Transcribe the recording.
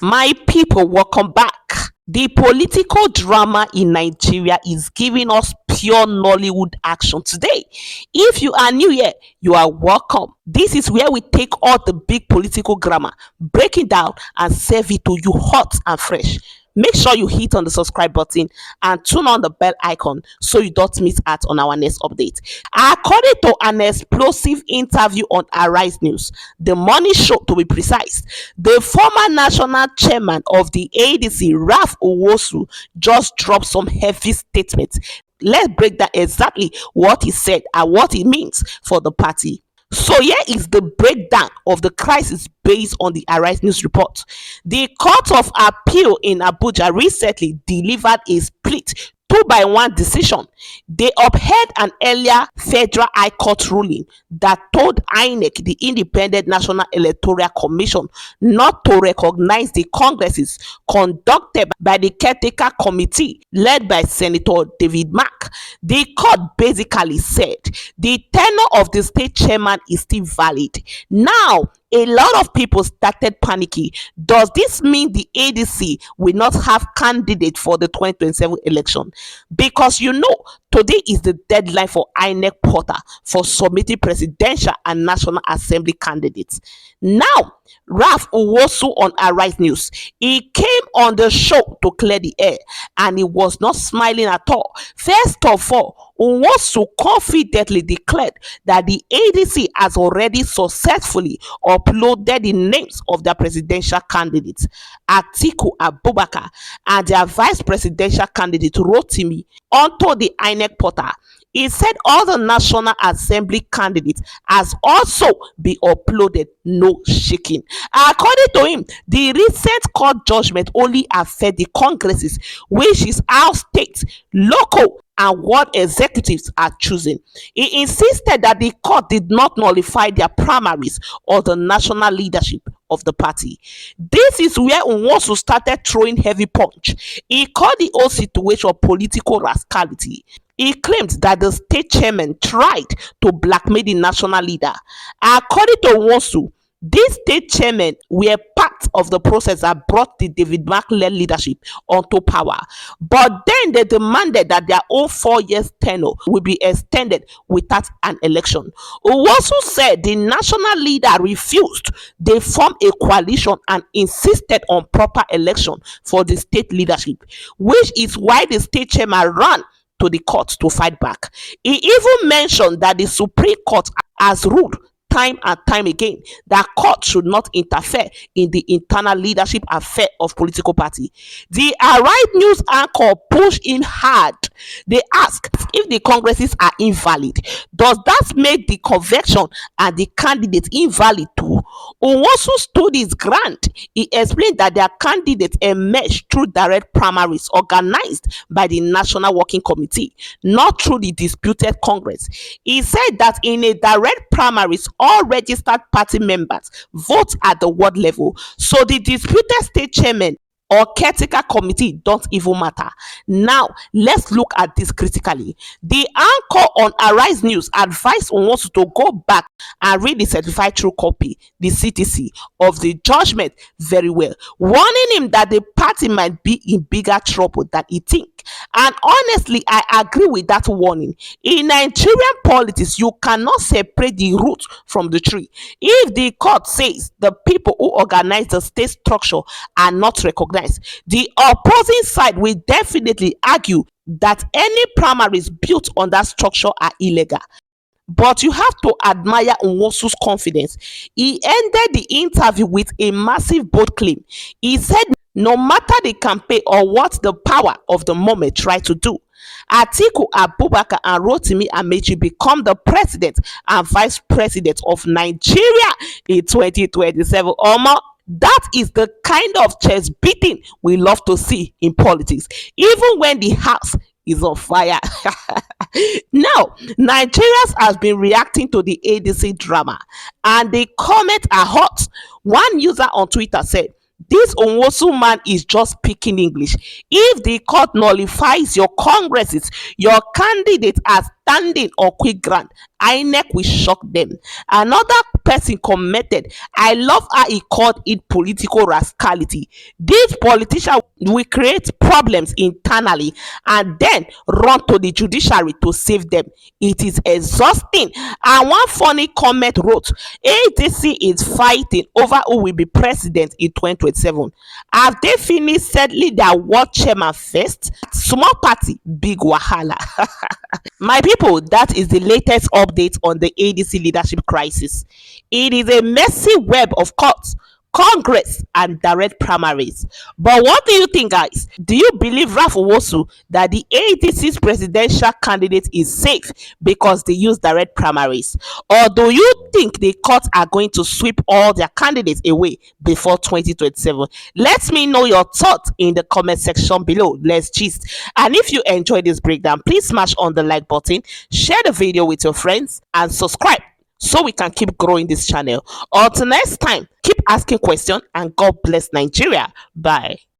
My people, welcome back. The political drama in Nigeria is giving us pure Nollywood action today. If you are new here, you are welcome. This is where we take all the big political drama, break it down, and serve it to you hot and fresh. Make sure you hit on the subscribe button and turn on the bell icon so you don't miss out on our next update. According to an explosive interview on Arise News, the morning show to be precise, the former national chairman of the ADC, Nwosu, just dropped some heavy statements. Let's break down exactly what he said and what it means for the party. So here is the breakdown of the crisis based on the Arise News report. The Court of Appeal in Abuja recently delivered a split 2-1 decision. They upheld an earlier Federal High Court ruling that told INEC, the Independent National Electoral Commission, not to recognize the congresses conducted by the caretaker committee led by Senator David Mark. The court basically said the tenure of the state chairman is still valid. Now, a lot of people started panicking. Does this mean the ADC will not have candidate for the 2027 election? Because today is the deadline for INEC portal for submitting presidential and national assembly candidates. Now, Nwosu on Arise News, he came on the show to clear the air, and he was not smiling at all. First of all, Nwosu confidently declared that the ADC has already successfully uploaded the names of their presidential candidates, Atiku Abubakar, and their vice presidential candidate Rotimi, onto the INEC portal. He said all the National Assembly candidates has also been uploaded, no shaking. According to him, the recent court judgment only affect the congresses, which is how states, local and world executives are chosen. He insisted that the court did not nullify their primaries or the national leadership of the party. This is where Nwosu started throwing heavy punch. He called the whole situation political rascality. He claimed that the state chairman tried to blackmail the national leader. According to Nwosu, these state chairmen were part of the process that brought the David Mark-led leadership onto power. But then they demanded that their own 4 years tenure will be extended without an election. Nwosu said the national leader refused. They formed a coalition and insisted on proper election for the state leadership, which is why the state chairman ran to the court to fight back. He even mentioned that the Supreme Court has ruled time and time again that court should not interfere in the internal leadership affair of political party. The Arise News anchor pushed him hard. They asked if the congresses are invalid. Does that make the convention and the candidates invalid too? Nwosu stood his ground. He explained that their candidates emerged through direct primaries organized by the National Working Committee, not through the disputed Congress. He said that in a direct primaries, all registered party members vote at the ward level, so the disputed state chairman or caretaker committee don't even matter. Now, let's look at this critically. The anchor on Arise News advised Nwosu to go back and read the certified true copy, the CTC, of the judgment very well, warning him that the party might be in bigger trouble than he thinks. And honestly, I agree with that warning. In Nigerian politics, you cannot separate the root from the tree. If the court says the people who organize the state structure are not recognized, the opposing side will definitely argue that any primaries built on that structure are illegal. But you have to admire Nwosu's confidence. He ended the interview with a massive bold claim. He said no matter the campaign or what the power of the moment try to do, Atiku Abubakar and Rotimi Amechi become the president and vice president of Nigeria in 2027. That is the kind of chest beating we love to see in politics, even when the house is on fire. Now, Nigerians has been reacting to the ADC drama, and the comments are hot. One user on Twitter said, "This Nwosu man is just speaking English. If the court nullifies your congresses, your candidate has understanding or quick grant, INEC will shock them. Another person commented, I love how he called it political rascality. These politicians will create problems internally and then run to the judiciary to save them. It is exhausting. And one funny comment wrote, ADC is fighting over who will be president in 2027. Have they finished settling their world chairman first? Small party, big wahala. My people, that is the latest update on the ADC leadership crisis. It is a messy web of courts, Congress, and direct primaries. But what do you think, guys? Do you believe Ralph Nwosu that the ADC's presidential candidate is safe because they use direct primaries? Or do you think the courts are going to sweep all their candidates away before 2027? Let me know your thoughts in the comment section below. Let's gist. And if you enjoyed this breakdown, please smash on the like button, share the video with your friends, and subscribe so we can keep growing this channel. Until next time, keep asking questions and God bless Nigeria. Bye.